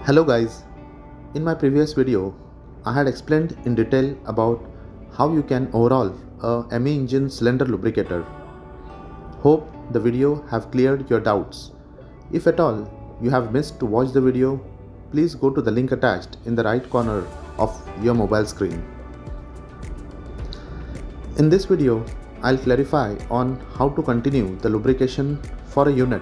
Hello guys, in my previous video I had explained in detail about how you can overhaul a ME engine cylinder lubricator. Hope the video have cleared your doubts. If at all you have missed to watch the video, please go to the link attached in the right corner of your mobile screen. In this video, I'll clarify on how to continue the lubrication for a unit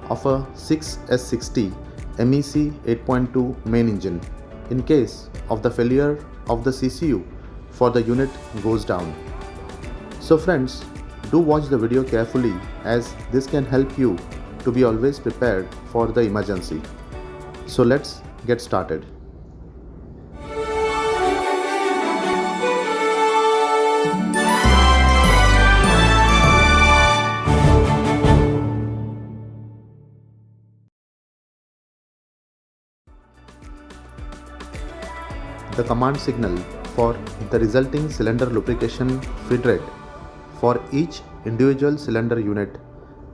of a 6S60 MEC 8.2 main engine in case of the failure of the CCU for the unit goes down. So friends, do watch the video carefully as this can help you to be always prepared for the emergency. So let's get started. The command signal for the resulting cylinder lubrication feed rate for each individual cylinder unit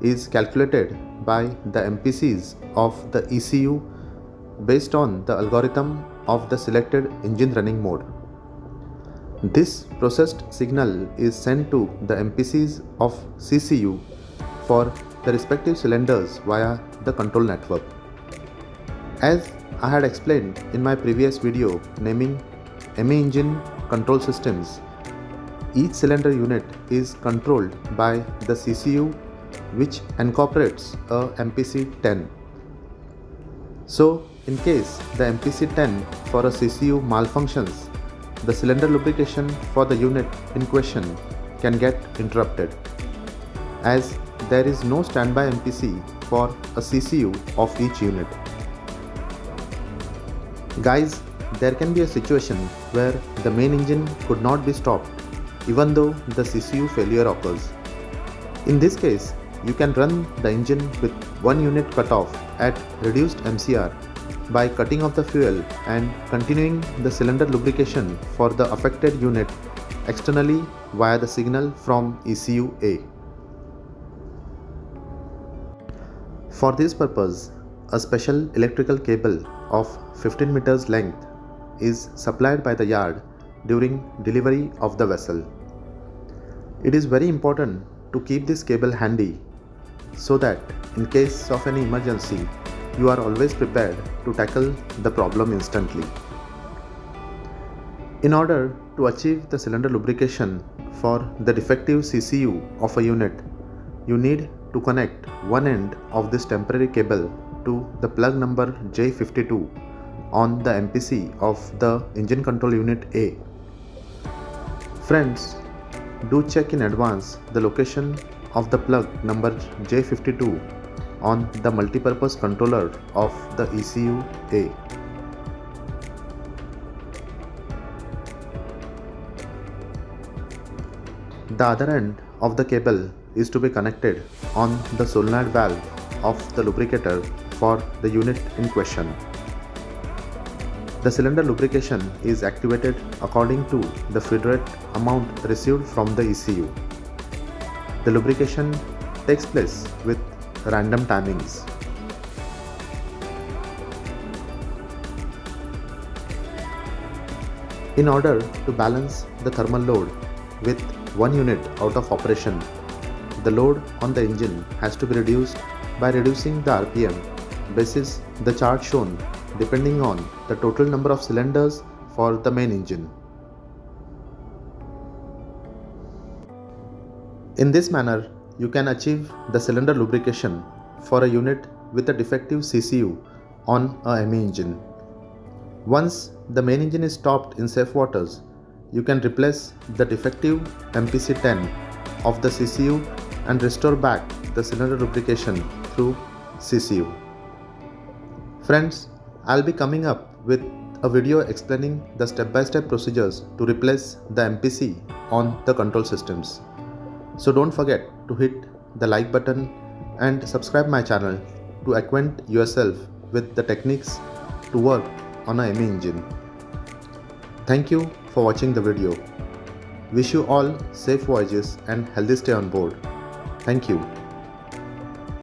is calculated by the MPCs of the ECU based on the algorithm of the selected engine running mode. This processed signal is sent to the MPCs of CCU for the respective cylinders via the control network. As I had explained in my previous video naming ME engine control systems, each cylinder unit is controlled by the CCU which incorporates a MPC10. So in case the MPC10 for a CCU malfunctions, the cylinder lubrication for the unit in question can get interrupted, as there is no standby MPC for a CCU of each unit. Guys, there can be a situation where the main engine could not be stopped even though the CCU failure occurs. In this case, you can run the engine with one unit cut off at reduced MCR by cutting off the fuel and continuing the cylinder lubrication for the affected unit externally via the signal from ECU A. For this purpose, a special electrical cable of 15 meters length is supplied by the yard during delivery of the vessel. It is very important to keep this cable handy so that in case of any emergency, you are always prepared to tackle the problem instantly. In order to achieve the cylinder lubrication for the defective CCU of a unit, you need to connect one end of this temporary cable to the plug number J52 on the MPC of the engine control unit A. Friends, do check in advance the location of the plug number J52 on the multipurpose controller of the ECU A. The other end of the cable is to be connected on the solenoid valve of the lubricator for the unit in question. The cylinder lubrication is activated according to the feed rate amount received from the ECU. The lubrication takes place with random timings. In order to balance the thermal load with one unit out of operation, the load on the engine has to be reduced by reducing the RPM basis the chart shown depending on the total number of cylinders for the main engine. In this manner, you can achieve the cylinder lubrication for a unit with a defective CCU on a ME engine. Once the main engine is stopped in safe waters, you can replace the defective MPC10 of the CCU and restore back the cylinder lubrication through CCU. Friends, I'll be coming up with a video explaining the step-by-step procedures to replace the MPC on the control systems. So don't forget to hit the like button and subscribe my channel to acquaint yourself with the techniques to work on a ME engine. Thank you for watching the video. Wish you all safe voyages and healthy stay on board. Thank you.